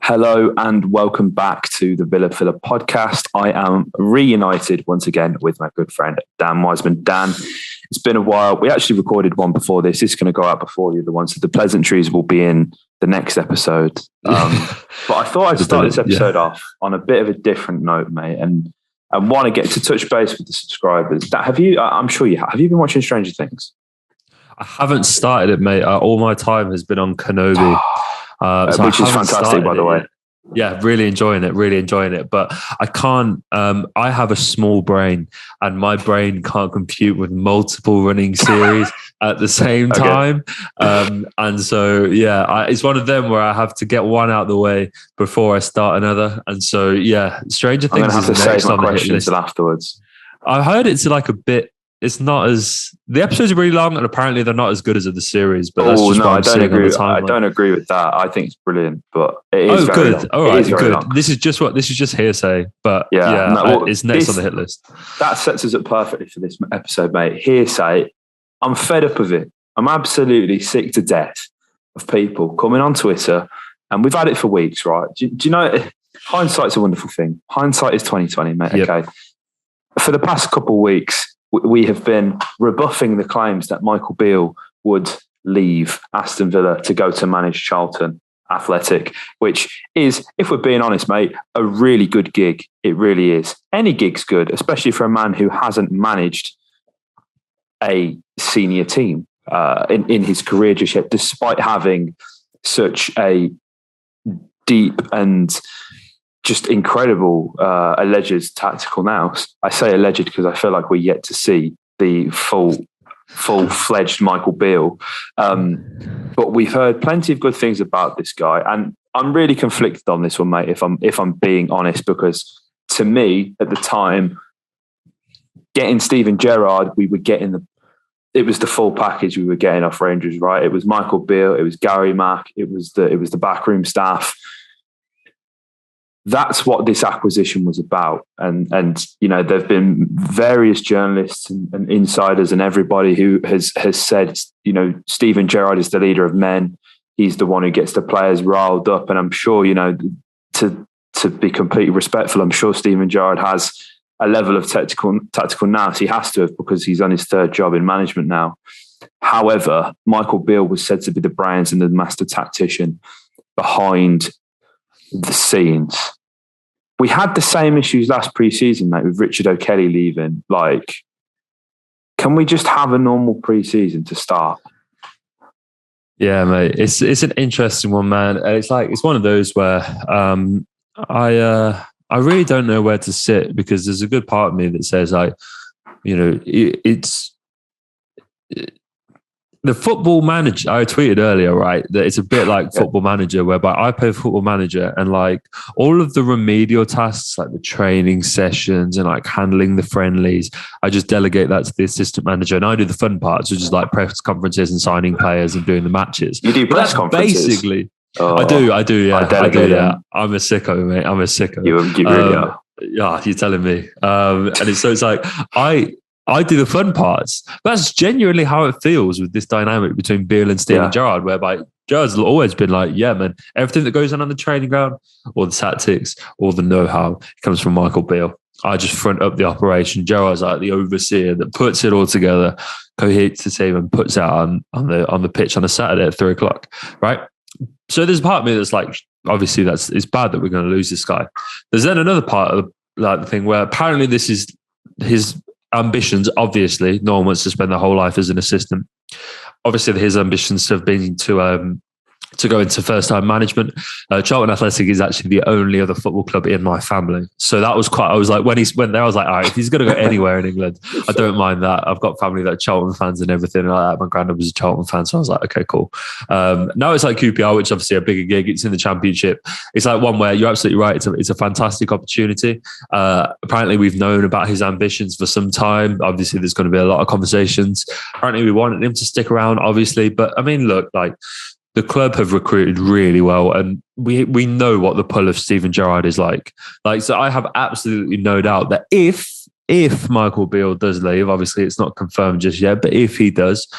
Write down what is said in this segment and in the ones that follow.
Hello and welcome back to the Villa Filler podcast. I am reunited once again with my good friend Dan Wiseman. Dan, it's been a while. We actually recorded one before this. This is going to go out before the other one, so the pleasantries will be in the next episode. But I thought I'd start this episode off on a bit of a different note, mate, and want to get to touch base with the subscribers. Have you? I'm sure you have. Have you been watching Stranger Things? I haven't started it, mate. All my time has been on Kenobi. Which is fantastic, by the way. Yeah, really enjoying it. But I can't, I have a small brain and my brain can't compute with multiple running series at the same time. And so, it's one of them where I have to get one out of the way before I start another. And so, Stranger Things I'm going to have to save my questions till afterwards. I heard it's like a bit, it's not as, the episodes are really long and apparently they're not as good as the series, but that's just what I'm seeing on the timeline. I don't agree with that. I think it's brilliant, but it is very good. long. All right, good. Long. This is just hearsay, but it's next on the hit list. That sets us up perfectly for this episode, mate. Hearsay. I'm fed up of it. I'm absolutely sick to death of people coming on Twitter, and we've had it for weeks, right? Do you know, hindsight's a wonderful thing. Hindsight is 20/20, mate. Yep. Okay. For the past couple of weeks, we have been rebuffing the claims that Michael Beale would leave Aston Villa to go to manage Charlton Athletic, which is, if we're being honest, mate, a really good gig. It really is. Any gig's good, especially for a man who hasn't managed a senior team in his career just yet, despite having such a deep and just incredible alleged tactical nous. I say alleged because I feel like we're yet to see the full-fledged Michael Beale. But we've heard plenty of good things about this guy, and I'm really conflicted on this one, mate. If I'm being honest, because to me at the time, getting Steven Gerrard, we were getting it was the full package we were getting off Rangers, right? It was Michael Beale, it was Gary Mack, it was the backroom staff. That's what this acquisition was about. And you know, there've been various journalists and insiders and everybody who has said, you know, Steven Gerrard is the leader of men. He's the one who gets the players riled up. And I'm sure, you know, to be completely respectful, I'm sure Steven Gerrard has a level of tactical nous. He has to have, because he's on his third job in management now. However, Michael Beale was said to be the brains and the master tactician behind the scenes. We had the same issues last pre-season, mate, with Richard O'Kelly leaving. Like, can we just have a normal pre-season to start? Yeah, mate, it's an interesting one, man. It's one of those where I really don't know where to sit, because there's a good part of me that says, like, you know, it's the Football Manager. I tweeted earlier, right, that it's a bit like Football Manager, whereby I play Football Manager and like all of the remedial tasks, like the training sessions and like handling the friendlies, I just delegate that to the assistant manager, and I do the fun parts, which is like press conferences and signing players and doing the matches. You do press conferences? Basically. I do, yeah. I do, yeah. I'm a sicko, mate. I'm a sicko. You really are. Yeah, you're telling me. And it's like, I do the fun parts. That's genuinely how it feels with this dynamic between Beale and Steven Gerrard, whereby Gerrard's always been like, yeah, man, everything that goes on the training ground, all the tactics, all the know-how, comes from Michael Beale. I just front up the operation. Gerrard's like the overseer that puts it all together, coheres the team, and puts it out on the pitch on a Saturday at 3:00, right? So there's a part of me that's like, obviously it's bad that we're going to lose this guy. There's then another part of the thing where apparently this is his ambitions. Obviously, no one wants to spend their whole life as an assistant. Obviously, his ambitions have been to go into first-time management. Charlton Athletic is actually the only other football club in my family. So that was I was like, when he went there, I was like, all right, if he's going to go anywhere in England, I don't mind that. I've got family that are Charlton fans and everything like that. My granddad was a Charlton fan. So I was like, okay, cool. Now it's like QPR, which is obviously a bigger gig. It's in the Championship. It's like one where you're absolutely right. It's a fantastic opportunity. Apparently, we've known about his ambitions for some time. Obviously, there's going to be a lot of conversations. Apparently, we wanted him to stick around, obviously. But I mean, look, like, the club have recruited really well, and we know what the pull of Steven Gerrard is like. So I have absolutely no doubt that if Michael Beale does leave, obviously it's not confirmed just yet, but if he does,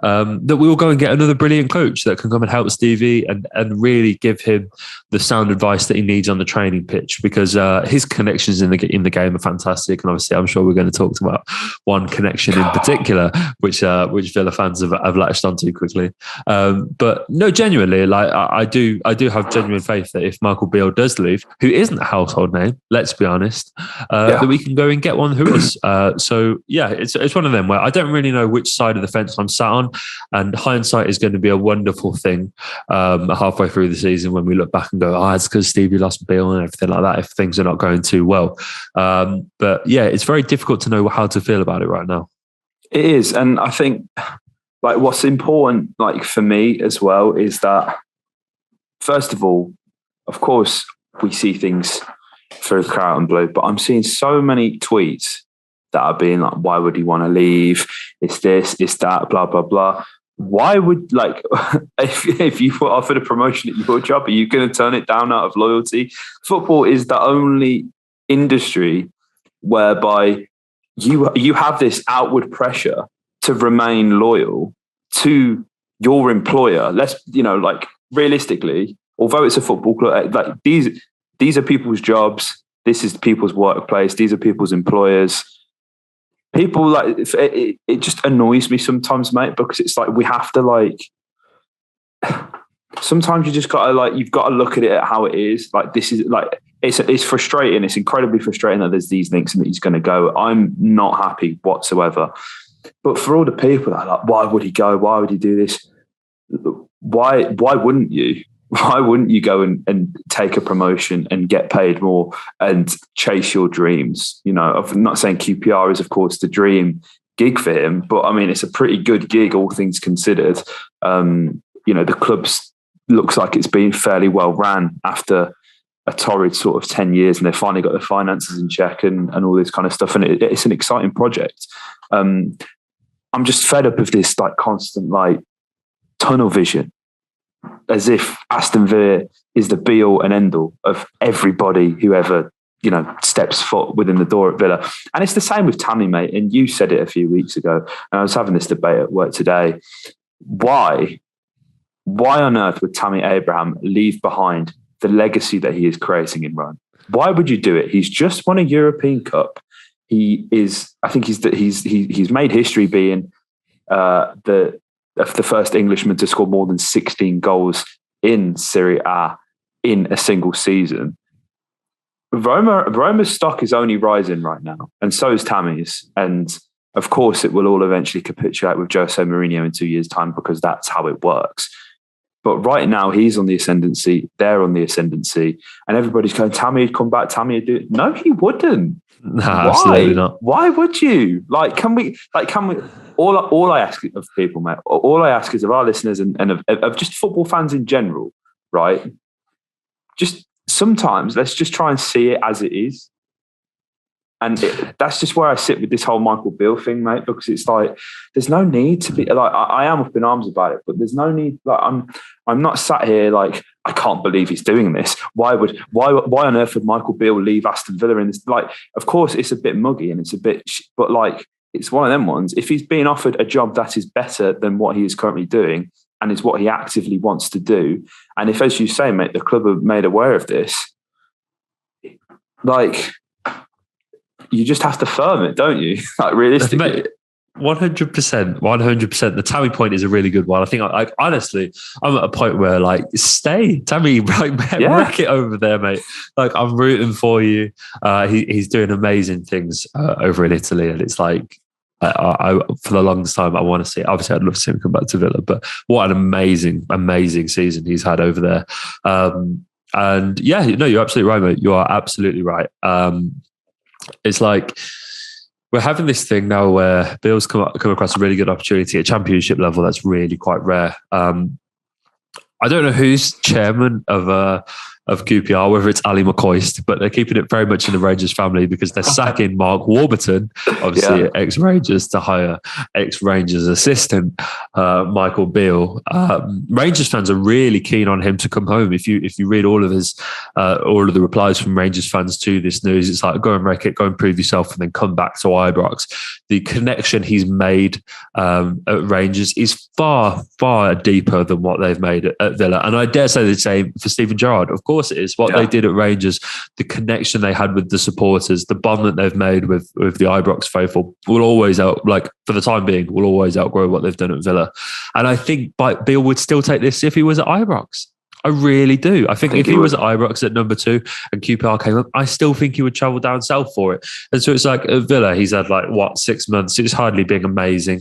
that we will go and get another brilliant coach that can come and help Stevie and really give him the sound advice that he needs on the training pitch, because his connections in the game are fantastic. And obviously, I'm sure we're going to talk about one connection in particular, which Villa fans have latched onto quickly. But no, genuinely, like I do have genuine faith that if Michael Beale does leave, who isn't a household name, let's be honest, that we can go and get one who is. So yeah, it's one of them where I don't really know which side of the fence I'm sat on, and hindsight is going to be a wonderful thing halfway through the season when we look back and go, oh, it's because Stevie lost Beale and everything like that if things are not going too well. But yeah, it's very difficult to know how to feel about it right now. It is, and I think like what's important, like for me as well, is that first of all, of course, we see things through Claret and Blue, but I'm seeing so many tweets that are being like, why would he want to leave? It's this, it's that, blah, blah, blah. Why would, like, if you were offered a promotion at your job, are you going to turn it down out of loyalty? Football is the only industry whereby you have this outward pressure to remain loyal to your employer. Let's, like realistically, although it's a football club, like these are people's jobs. This is people's workplace. These are people's employers. People like it just annoys me sometimes, mate, because it's like we have to like. Sometimes you just gotta like you've got to look at it at how it is. Like this is like it's frustrating. It's incredibly frustrating that there's these links and that he's going to go. I'm not happy whatsoever. But for all the people that are like, why would he go? Why would he do this? Why wouldn't you? Why wouldn't you go and take a promotion and get paid more and chase your dreams? I'm not saying QPR is, of course, the dream gig for him, but I mean, it's a pretty good gig, all things considered. The club's looks like it's been fairly well ran after a torrid sort of 10 years, and they've finally got the finances in check and all this kind of stuff. And it's an exciting project. I'm just fed up of this like constant like tunnel vision, as if Aston Villa is the be all and end all of everybody who ever, steps foot within the door at Villa. And it's the same with Tammy, mate. And you said it a few weeks ago, and I was having this debate at work today. Why on earth would Tammy Abraham leave behind the legacy that he is creating in Rome? Why would you do it? He's just won a European Cup. He's made history being the first Englishman to score more than 16 goals in Serie A in a single season. Roma's stock is only rising right now, and so is Tammy's. And of course, it will all eventually capitulate with Jose Mourinho in 2 years' time, because that's how it works. But right now, he's on the ascendancy, they're on the ascendancy, and everybody's going, Tammy would come back, Tammy would do it. No, he wouldn't. No, absolutely not. Why would you? Can we? All I ask of people, mate, all I ask is of our listeners and of just football fans in general, right? Just sometimes let's just try and see it as it is. And that's just where I sit with this whole Michael Beale thing, mate, because it's like, there's no need to be like, I am up in arms about it, but there's no need. Like, I'm not sat here like, I can't believe he's doing this. Why on earth would Michael Beale leave Aston Villa in this? Like, of course it's a bit muggy and it's a bit, but like, it's one of them ones. If he's being offered a job that is better than what he is currently doing and is what he actively wants to do, and if, as you say, mate, the club are made aware of this, like, you just have to firm it, don't you? Like, realistically. 100%. The Tammy point is a really good one. I think I honestly, I'm at a point where like, stay, Tammy, wreck it over there, mate. Like, I'm rooting for you. He's doing amazing things over in Italy, and it's like, I for the longest time I want to see. Obviously, I'd love to see him come back to Villa, but what an amazing season he's had over there. And yeah, no, you're absolutely right, mate. You are absolutely right. It's like, we're having this thing now where Beale's come across a really good opportunity at championship level. That's really quite rare. I don't know who's chairman of of QPR, whether it's Ali McCoist, but they're keeping it very much in the Rangers family because they're sacking Mark Warburton, obviously ex-Rangers, to hire ex-Rangers assistant Michael Beale. Rangers fans are really keen on him to come home. If you read all of the replies from Rangers fans to this news, it's like, go and wreck it, go and prove yourself, and then come back to Ibrox. The connection he's made at Rangers is far, far deeper than what they've made at Villa. And I dare say the same for Steven Gerrard. Of course it is. What they did at Rangers, the connection they had with the supporters, the bond that they've made with the Ibrox faithful will always for the time being, will always outgrow what they've done at Villa. And I think Beale would still take this if he was at Ibrox. I really do. I think if he was at Ibrox at number 2 and QPR came up, I still think he would travel down south for it. And so it's like at Villa, he's had 6 months. It's hardly been amazing.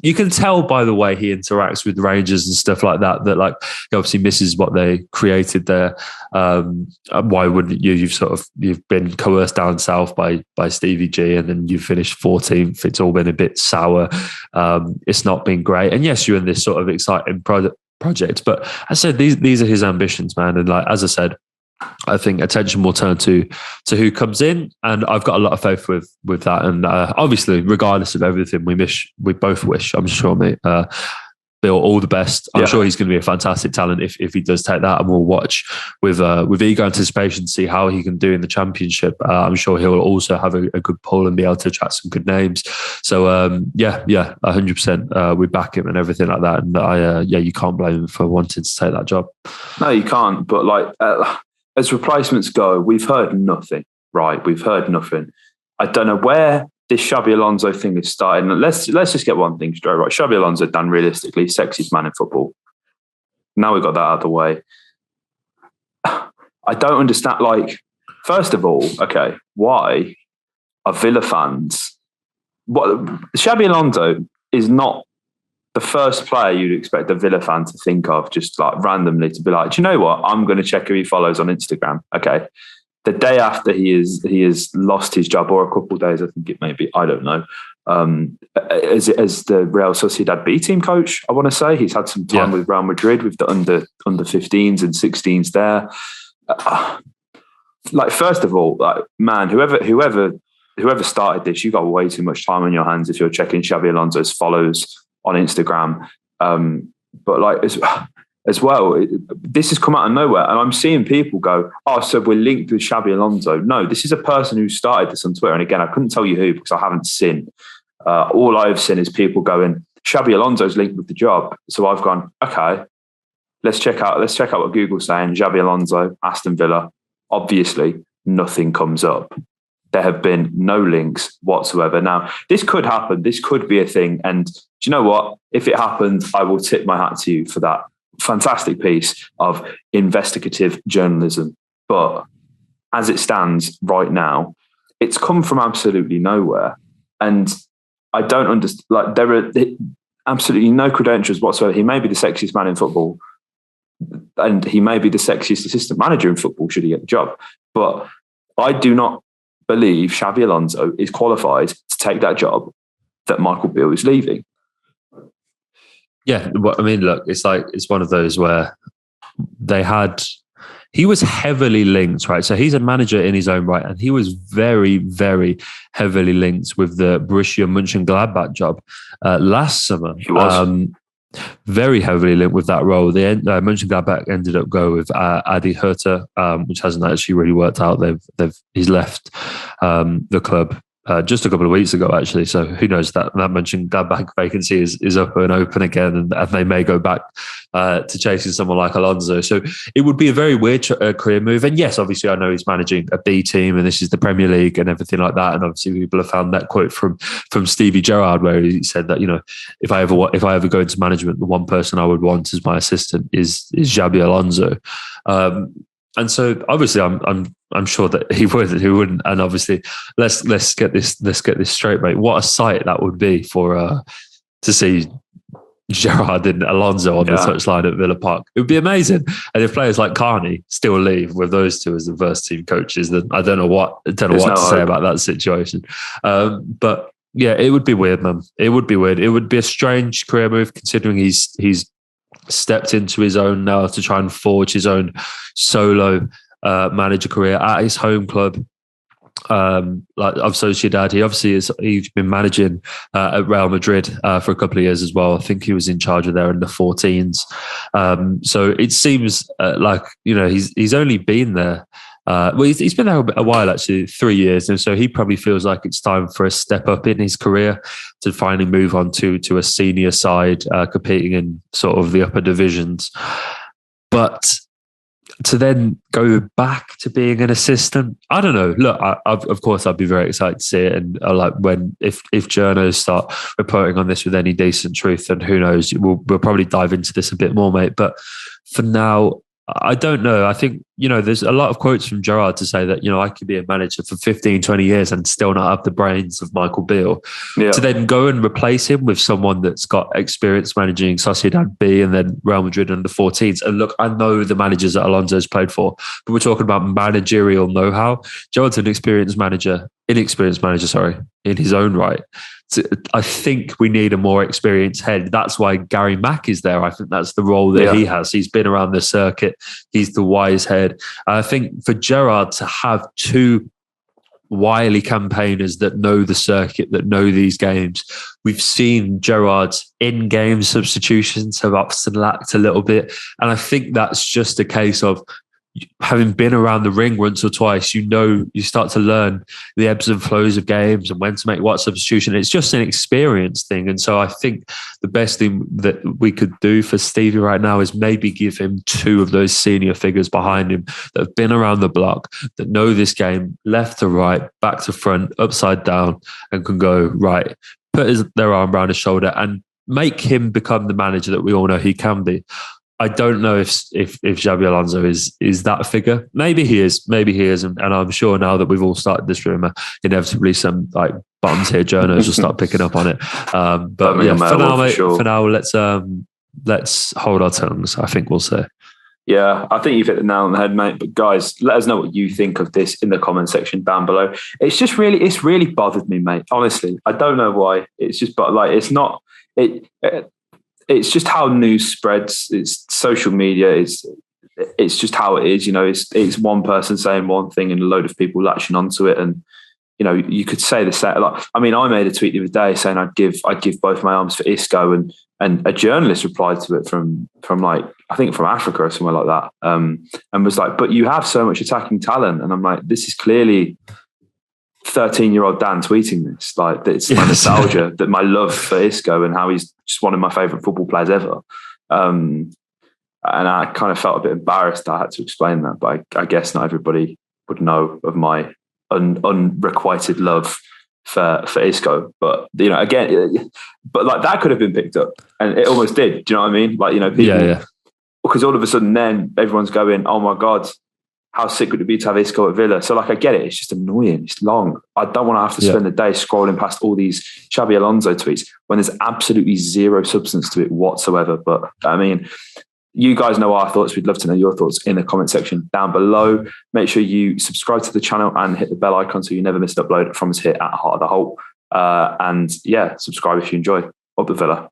You can tell by the way he interacts with Rangers and stuff like that he obviously misses what they created there. Why wouldn't you? You've been coerced down south by Stevie G, and then you finished 14th. It's all been a bit sour. It's not been great. And yes, you're in this sort of exciting project. But as I said, these are his ambitions, man. And as I said, I think attention will turn to who comes in, and I've got a lot of faith with that. And obviously, regardless of everything, we both wish, I'm sure, mate, Bill all the best. I'm sure he's going to be a fantastic talent if he does take that, and we'll watch with eager anticipation to see how he can do in the Championship. I'm sure he'll also have a good pull and be able to attract some good names. So 100%, we back him and everything like that. And you can't blame him for wanting to take that job. No, you can't. But as replacements go, we've heard nothing. Right, we've heard nothing. I don't know where this Xabi Alonso thing is starting. Let's just get one thing straight, right? Xabi Alonso, done realistically, sexiest man in football. Now we've got that out of the way. I don't understand. First of all, okay, why are Villa fans? Xabi Alonso is not the first player you'd expect a Villa fan to think of, just randomly to be like, do you know what? I'm going to check who he follows on Instagram. Okay. The day after he has lost his job, or a couple of days, I think it may be, I don't know, as the Real Sociedad B team coach, I want to say. He's had some time with Real Madrid with the under 15s and 16s there. First of all, man, whoever started this, you got way too much time on your hands if you're checking Xabi Alonso's follows on Instagram. As well, this has come out of nowhere, and I'm seeing people go, "Oh, so we're linked with Xabi Alonso." No, this is a person who started this on Twitter, and again, I couldn't tell you who because I haven't seen. All I've seen is people going, "Xabi Alonso's linked with the job." So I've gone, "Okay, let's check out what Google's saying." Xabi Alonso, Aston Villa. Obviously, nothing comes up. There have been no links whatsoever. Now, this could happen. This could be a thing, and do you know what? If it happens, I will tip my hat to you for that. Fantastic piece of investigative journalism. But as it stands right now, it's come from absolutely nowhere. And I don't understand, there are absolutely no credentials whatsoever. He may be the sexiest man in football, and he may be the sexiest assistant manager in football should he get the job. But I do not believe Xabi Alonso is qualified to take that job that Michael Beale is leaving. Yeah, I mean, look, it's one of those where he was heavily linked, right? So he's a manager in his own right, and he was very, very heavily linked with the Borussia Mönchengladbach job last summer. He was. Very heavily linked with that role. The Mönchengladbach ended up going with Adi Holte, which hasn't actually really worked out. He's left the club just a couple of weeks ago, actually. So who knows, that Mönchengladbach vacancy is up and open again, and they may go back to chasing someone like Alonso. So it would be a very weird career move. And yes, obviously, I know he's managing a B team, and this is the Premier League and everything like that. And obviously, people have found that quote from Stevie Gerrard, where he said that, if I ever go into management, the one person I would want as my assistant is Xabi Alonso. And so obviously I'm sure that he wouldn't. And obviously let's get this straight, mate. What a sight that would be for to see Gerrard and Alonso on the touchline at Villa Park. It would be amazing. And if players like Carney still leave with those two as the first team coaches, then I don't know what to say about that situation. But yeah, it would be weird, man. It would be weird. It would be a strange career move considering he's stepped into his own now to try and forge his own solo manager career at his home club. Like of Sociedad, he's been managing at Real Madrid for a couple of years as well. I think he was in charge of their under 14s. So it seems like he's only been there. Well, he's been there a while actually, 3 years, and so he probably feels like it's time for a step up in his career to finally move on to a senior side, competing in sort of the upper divisions. But to then go back to being an assistant, I don't know. Look, of course, I'd be very excited to see it. And if journos start reporting on this with any decent truth, then who knows? We'll probably dive into this a bit more, mate. But for now, I don't know. I think, there's a lot of quotes from Gerrard to say that, I could be a manager for 15, 20 years and still not have the brains of Michael Beale. Yeah. To then go and replace him with someone that's got experience managing Sociedad B and then Real Madrid under 14s. And look, I know the managers that Alonso's played for, but we're talking about managerial know-how. Gerrard's an inexperienced manager, in his own right. I think we need a more experienced head. That's why Gary Mack is there. I think that's the role that he has. He's been around the circuit. He's the wise head. I think for Gerrard to have two wily campaigners that know the circuit, that know these games. We've seen Gerrard's in-game substitutions have ups and lacked a little bit. And I think that's just a case of having been around the ring once or twice, you start to learn the ebbs and flows of games and when to make what substitution. It's just an experience thing. And so I think the best thing that we could do for Stevie right now is maybe give him two of those senior figures behind him that have been around the block, that know this game left to right, back to front, upside down, and can go, right, put their arm around his shoulder and make him become the manager that we all know he can be. I don't know if Xabi Alonso is that figure. Maybe he is, and I'm sure now that we've all started this rumor, inevitably some like bums here journalists will start picking up on it. But yeah, for now, mate, sure. For now, let's hold our tongues. I think we'll say. Yeah, I think you've hit the nail on the head, mate. But guys, let us know what you think of this in the comment section down below. It's really bothered me, mate. Honestly, I don't know why. It's just, but like, it's not it. It's just how news spreads. It's social media. It's just how it is. It's one person saying one thing and a load of people latching onto it. And you could say the same. Like, I mean, I made a tweet the other day saying I'd give both my arms for Isco, and a journalist replied to it from like, I think from Africa or somewhere like that, and was like, "But you have so much attacking talent," and I'm like, "This is clearly 13-year-old Dan tweeting this. Like, it's my nostalgia, that my love for Isco and how he's just one of my favourite football players ever." And I kind of felt a bit embarrassed that I had to explain that, but I guess not everybody would know of my unrequited love for Isco. But again, but like that could have been picked up, and it almost did. Do you know what I mean? Like, people, because all of a sudden then everyone's going, "Oh my God, how sick would it be to have Isco at Villa?" So like, I get it. It's just annoying. It's long. I don't want to have to spend the day scrolling past all these Xabi Alonso tweets when there's absolutely zero substance to it whatsoever. But I mean, you guys know our thoughts. We'd love to know your thoughts in the comment section down below. Make sure you subscribe to the channel and hit the bell icon so you never miss an upload from us here at Heart of the Holte. And yeah, subscribe if you enjoy. Up the Villa.